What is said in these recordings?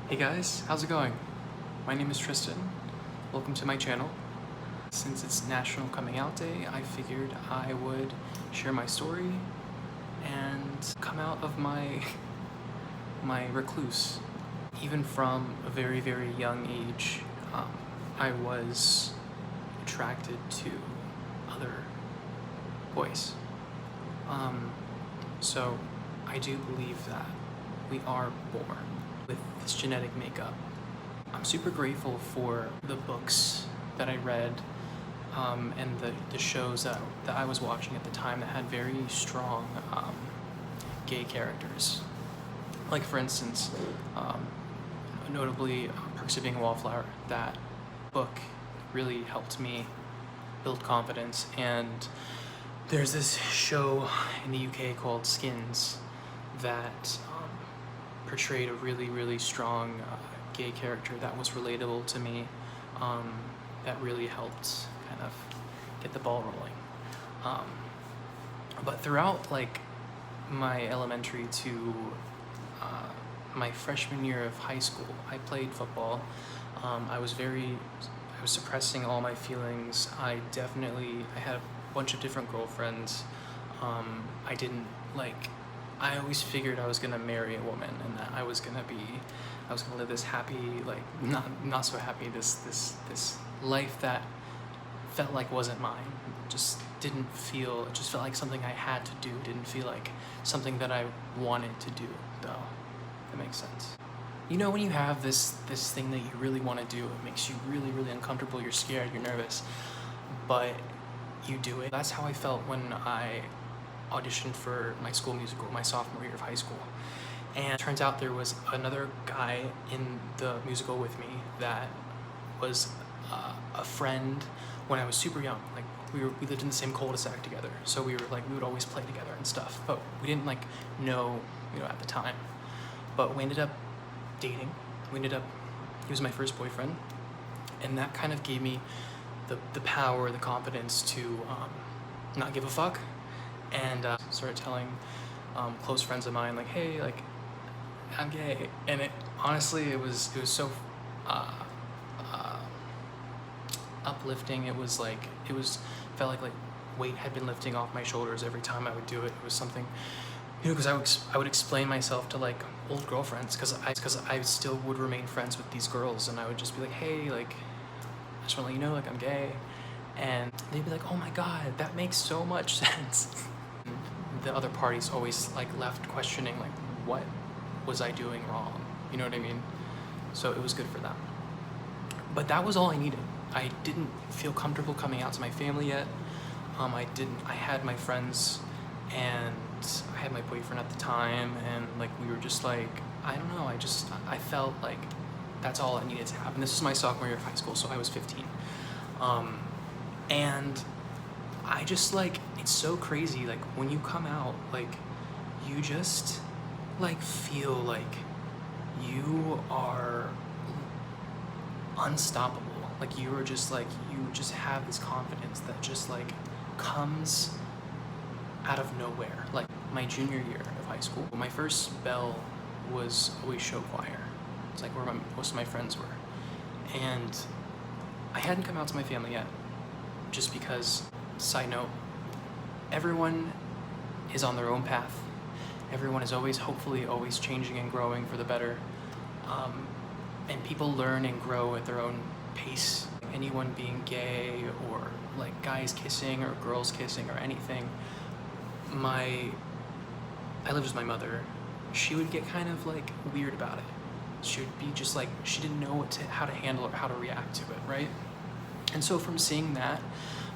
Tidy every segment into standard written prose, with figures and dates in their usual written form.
Hey guys, how's it going? My name is Tristan. Welcome to my channel. Since it's National Coming Out Day, I figured I would share my story and come out of my recluse. Even from a very, very young age, I was attracted to other boys. So I do believe that we are born with this genetic makeup. I'm super grateful for the books that I read and the shows that I was watching at the time that had very strong gay characters. Like for instance, notably Perks of Being a Wallflower. That book really helped me build confidence. And there's this show in the UK called Skins that portrayed a really, really strong gay character that was relatable to me, that really helped kind of get the ball rolling. But throughout like my elementary to my freshman year of high school, I played football. I was suppressing all my feelings. I had a bunch of different girlfriends. I always figured I was gonna marry a woman and that I was gonna live this happy, like not so happy, this life that felt like wasn't mine. It just felt like something I had to do. It didn't feel like something that I wanted to do, though. That makes sense. You know, when you have this thing that you really want to do, it makes you really, really uncomfortable, you're scared, you're nervous, but you do it. That's how I felt when I auditioned for my school musical, my sophomore year of high school. And it turns out there was another guy in the musical with me that was a friend when I was super young. Like we lived in the same cul-de-sac together, so we would always play together and stuff, but we didn't know, at the time. But we ended up dating. He was my first boyfriend, and that kind of gave me the power, the confidence to not give a fuck, and started telling close friends of mine, like, hey, like, I'm gay. And honestly, it was so uplifting. It felt like weight had been lifting off my shoulders every time I would do it. It was something, because I would explain myself to like old girlfriends, because I still would remain friends with these girls, and I would just be like, hey, like, I just want to let you know, like, I'm gay. And they'd be like, oh my god, that makes so much sense. The other parties always left questioning, like, what was I doing wrong? You know what I mean? So it was good for them. But that was all I needed. I didn't feel comfortable coming out to my family yet. I had my friends, and I had my boyfriend at the time, and we were just I don't know, I felt like that's all I needed to have. And this was my sophomore year of high school, so I was 15. And I just it's so crazy, when you come out, you just feel like you are unstoppable. You just have this confidence that just comes out of nowhere. My junior year of high school, my first bell was always show choir. It's where most of my friends were. And I hadn't come out to my family yet, just because, side note, everyone is on their own path. Everyone is hopefully always changing and growing for the better. And people learn and grow at their own pace. Anyone being gay, or guys kissing or girls kissing or anything, I lived with my mother. She would get kind of weird about it. She would be just she didn't know how to handle or how to react to it, right? And so from seeing that,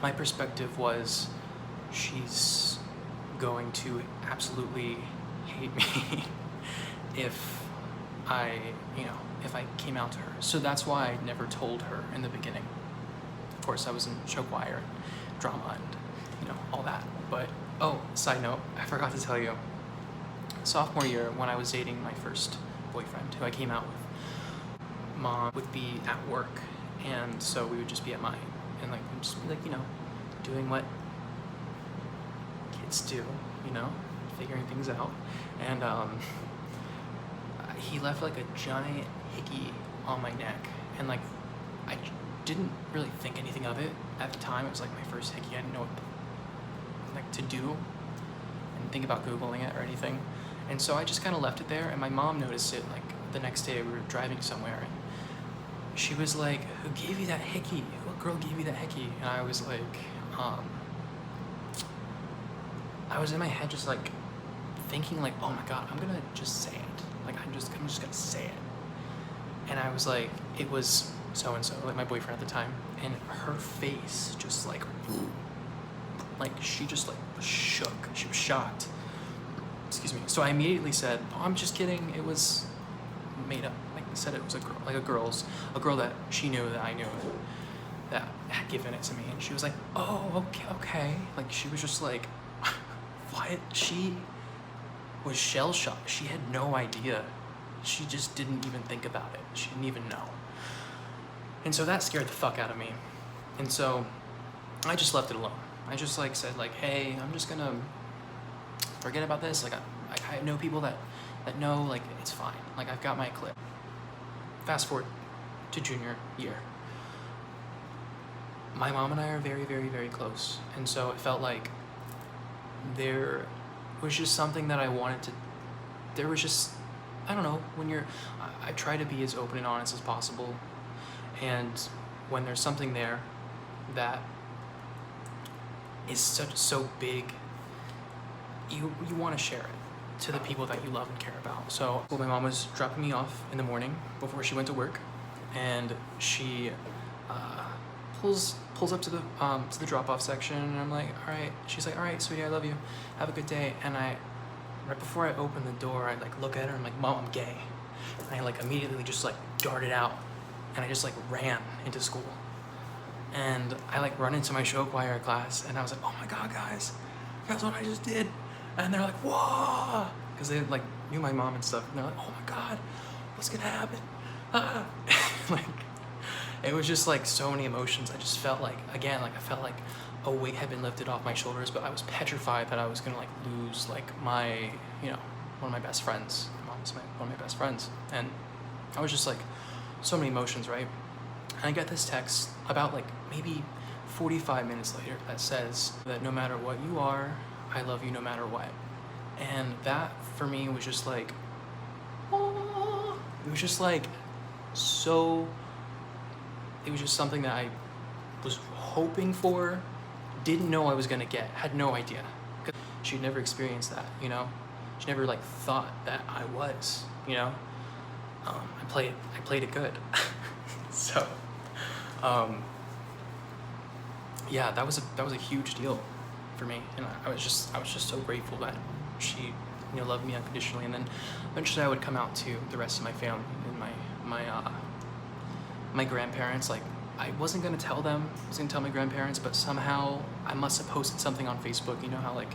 my perspective was, she's going to absolutely hate me if I came out to her. So that's why I never told her in the beginning. Of course, I was in show choir, drama, and all that. But, oh, side note, I forgot to tell you, sophomore year, when I was dating my first boyfriend, who I came out with, Mom would be at work, and so we would just be at mine, and we'd just be doing what kids do, figuring things out. And he left like a giant hickey on my neck, and like I didn't really think anything of it at the time. It was like my first hickey. I didn't know what like to do. I didn't think about Googling it or anything, and so I just kind of left it there. And my mom noticed it like the next day. We were driving somewhere, and she was like, "Who gave you that hickey? What girl gave you that hickey?" And I was like, I was in my head just like thinking like, "Oh my god, I'm gonna just say it. Like I'm just gonna say it." And I was like, it was so and so, like my boyfriend at the time, and her face just like she just like was shook. She was shocked. Excuse me. So I immediately said, "Oh, I'm just kidding. It was made up." Like I said, it was a girl, like a girl that she knew that I knew that had given it to me, and she was like, "Oh, okay." Like she was just like, what? She was shell shocked. She had no idea. She just didn't even think about it. She didn't even know. And so that scared the fuck out of me. And so I just left it alone. I just like said like, "Hey, I'm just gonna forget about this. Like I know people that know, like it's fine. Like I've got my clip." Fast forward to junior year. My mom and I are very, very, very close. And so it felt like there was just something that I wanted to, there was just, I don't know, when I try to be as open and honest as possible. And when there's something there that is so big, you want to share it to the people that you love and care about. So my mom was dropping me off in the morning before she went to work, and she pulls up to the drop-off section, and I'm like, "All right." She's like, "All right, sweetie, I love you. Have a good day." And right before I open the door, I like look at her, I'm like, "Mom, I'm gay." And I like immediately just like darted out, and I just like ran into school. And I like run into my show choir class, and I was like, "Oh my god, guys, that's what I just did." And they're like, "Whoa," because they like knew my mom and stuff, and they're like, "Oh my god, what's gonna happen?" Like it was just like so many emotions. I just felt like, again, like I felt like a weight had been lifted off my shoulders, but I was petrified that I was gonna like lose like my, one of my best friends. My mom was one of my best friends, and I was just like so many emotions, right? And I get this text about like maybe 45 minutes later that says that no matter what you are, I love you no matter what. And that for me was just like, oh, it was just like so, it was just something that I was hoping for, didn't know I was gonna get, had no idea. She'd never experienced that, She never like thought that I was, I played it good. So, yeah, that was a huge deal for me, and I was just so grateful that she, loved me unconditionally. And then eventually I would come out to the rest of my family and my grandparents. Like I wasn't gonna tell them, I was gonna tell my grandparents, but somehow I must have posted something on Facebook. You know how like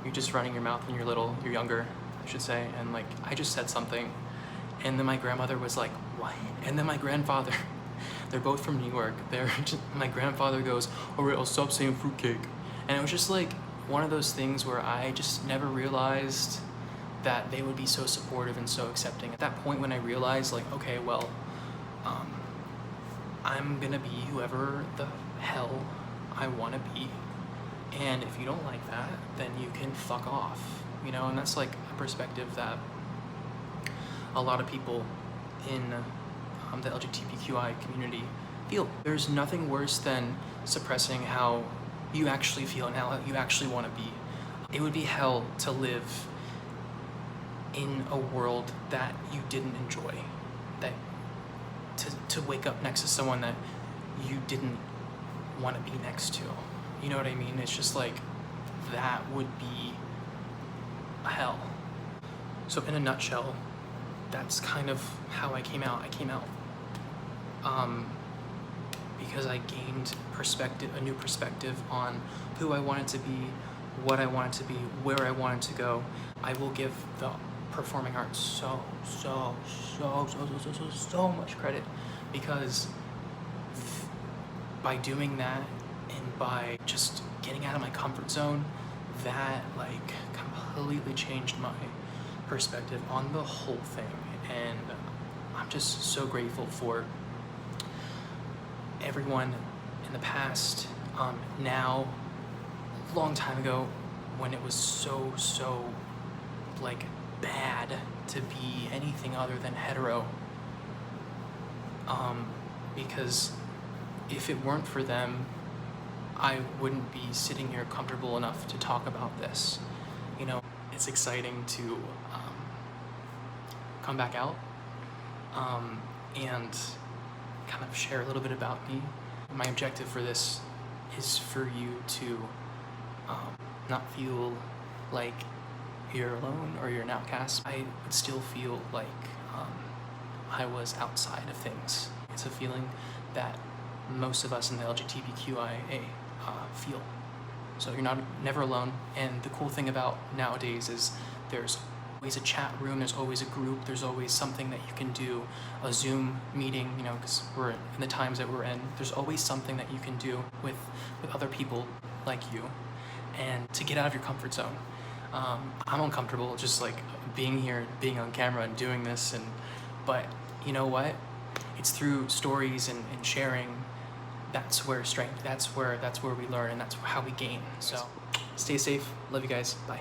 you're just running your mouth when you're younger, I should say, and like I just said something, and then my grandmother was like, "What?" And then my grandfather, they're both from New York. My grandfather goes, "All right, I'll stop saying fruitcake." And it was just like one of those things where I just never realized that they would be so supportive and so accepting. At that point when I realized like, okay, well, I'm gonna be whoever the hell I wanna be. And if you don't like that, then you can fuck off, And that's like a perspective that a lot of people in the LGBTQI community feel. There's nothing worse than suppressing how you actually feel and how you actually want to be. It would be hell to live in a world that you didn't enjoy, that to wake up next to someone that you didn't want to be next to. You know what I mean? It's just like, that would be a hell. So in a nutshell, that's kind of how I came out. I came out because I gained a new perspective on who I wanted to be, what I wanted to be, where I wanted to go. I will give the performing arts so much credit, because by doing that and by just getting out of my comfort zone, that like completely changed my perspective on the whole thing. and I'm just so grateful for everyone in the past, now, a long time ago, when it was so like bad to be anything other than hetero, because if it weren't for them, I wouldn't be sitting here comfortable enough to talk about this. You know, it's exciting to come back out and kind of share a little bit about me. My objective for this is for you to not feel like you're alone or you're an outcast. I would still feel like I was outside of things. It's a feeling that most of us in the LGBTQIA feel. So you're never alone. And the cool thing about nowadays is there's always a chat room, there's always a group, there's always something that you can do, a Zoom meeting, you know, because we're in the times that we're in, there's always something that you can do with other people like you, and to get out of your comfort zone. I'm uncomfortable just like being here, being on camera and doing this, but you know what? It's through stories and sharing, that's where strength, that's where we learn, and that's how we gain. So stay safe, love you guys, bye.